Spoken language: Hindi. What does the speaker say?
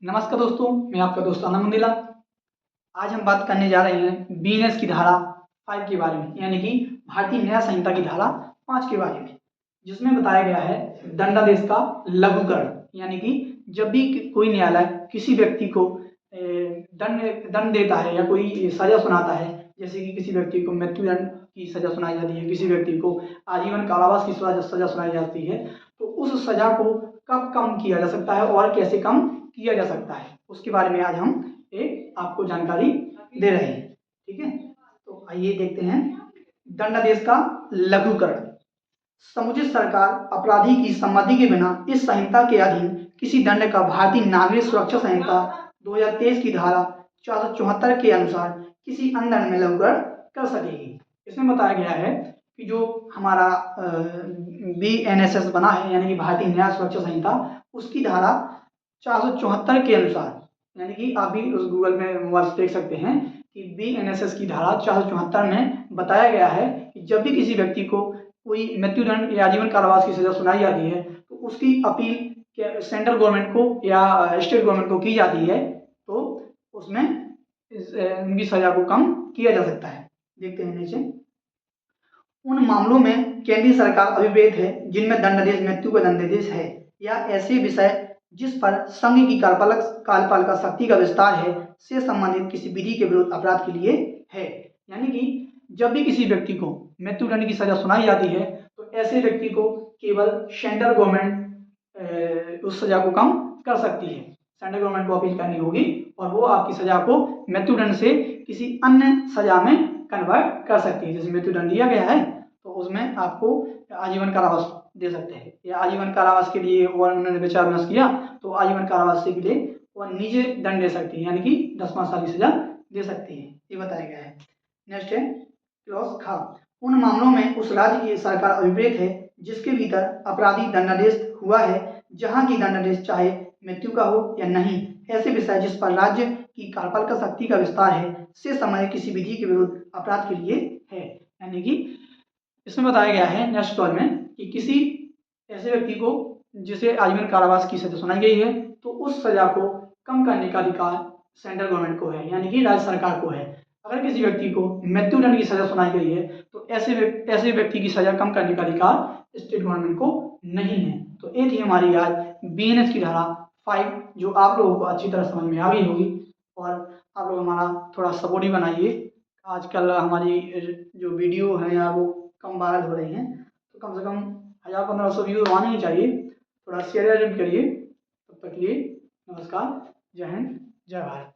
नमस्कार दोस्तों, मैं आपका दोस्त आनंद मंदिला। आज हम बात करने जा रहे हैं बीएनएस की धारा 5 के बारे में, यानी कि भारतीय न्याय संहिता की धारा 5 के बारे में, जिसमें बताया गया है दंडादेश का लघुकरण। यानी कि जब भी कोई न्यायालय किसी व्यक्ति को दंड देता है या कोई सजा सुनाता है, जैसे कि किसी व्यक्ति को मृत्युदंड की सजा सुनाई जाती है, किसी व्यक्ति को आजीवन कारावास की सजा सुनाई जाती है, तो उस सजा को कब कम किया जा सकता है और कैसे कम किया जा सकता है, उसके बारे में आज हम एक आपको जानकारी दे रहे हैं। ठीक है, तो आइए देखते हैं दंडादेश का लघुकरण। समुचित सरकार अपराधी की सम्मति के बिना इस संहिता के अधीन किसी दंड का भारतीय नागरिक सुरक्षा संहिता 2023 की धारा 474 के अनुसार किसी अन्य दंड में लघुकरण कर सकेगी। इसमें बताया गया है कि जो हमारा बीएनएसएस बना है, यानी कि भारतीय न्याय सुरक्षा संहिता, उसकी धारा 474 के अनुसार, यानी कि आप भी उस गूगल में मोबाइल से देख सकते हैं कि बीएनएसएस की धारा 474 में बताया गया है कि जब भी किसी व्यक्ति को कोई मृत्युदंड या आजीवन कारावास की सजा सुनाई जाती है, तो उसकी अपील सेंट्रल गवर्नमेंट को या स्टेट गवर्नमेंट को की जाती है, तो उसमें उनकी सजा को कम किया जा सकता है। देखते हैं नीचे। उन मामलों में केंद्रीय सरकार अभिप्रेत है जिनमें दंडादेश मृत्यु का दंडादेश है या ऐसे विषय जिस पर संघ की कार्यपालिका शक्ति का विस्तार है से संबंधित किसी विधि के विरुद्ध अपराध के लिए है। यानी कि जब भी किसी व्यक्ति को मृत्युदंड की सजा सुनाई जाती है, तो ऐसे व्यक्ति को केवल सेंट्रल गवर्नमेंट उस सजा को कम कर सकती है। सेंट्रल गवर्नमेंट को अपील करनी होगी और वो आपकी सजा को मृत्युदंड से किसी अन्य सजा में कन्वर्ट कर सकती है। जैसे मृत्युदंड दिया गया है तो उसमें आपको आजीवन कारावास दे सकते हैं, या आजीवन कारावास के लिए और उन्होंने विचार विमर्श किया तो आजीवन कारावास के लिए और निजी दंड दे सकती है, यानी कि 10 साल की सजा दे सकती है। ये बताया गया है। नेक्स्ट है क्लॉज खा। उन मामलों में उस राज्य की सरकार अभिप्रेत है जिसके भीतर अपराधी दंडादेश हुआ है, जहां की दंडादेश चाहे मृत्यु का हो या नहीं, ऐसे विषय जिस पर राज्य की कार्यपालिका शक्ति का विस्तार है से संबंधित किसी विधि के विरुद्ध अपराध के लिए है। यानी कि इसमें बताया गया है नेक्स्ट क्लॉज में कि किसी ऐसे व्यक्ति को जिसे आजीवन कारावास की सजा सुनाई गई है, तो उस सजा को कम करने का अधिकार सेंट्रल गवर्नमेंट को है, यानी कि राज्य सरकार को है। अगर किसी व्यक्ति को मृत्युदंड की सजा सुनाई गई है, तो ऐसे व्यक्ति की सजा कम करने का अधिकार स्टेट गवर्नमेंट को नहीं है। तो ये थी हमारी आज बीएनएस की धारा 5, जो आप लोगों को अच्छी तरह समझ में आ गई होगी, और आप लोग हमारा थोड़ा सपोर्ट ही बनाइए। आजकल हमारी जो वीडियो है या वो कम वायरल हो रही हैं, तो कम से कम 1000-1500 व्यू आने ही चाहिए। थोड़ा शेयर करिए। तब तक के लिए नमस्कार, जय हिंद, जय भारत।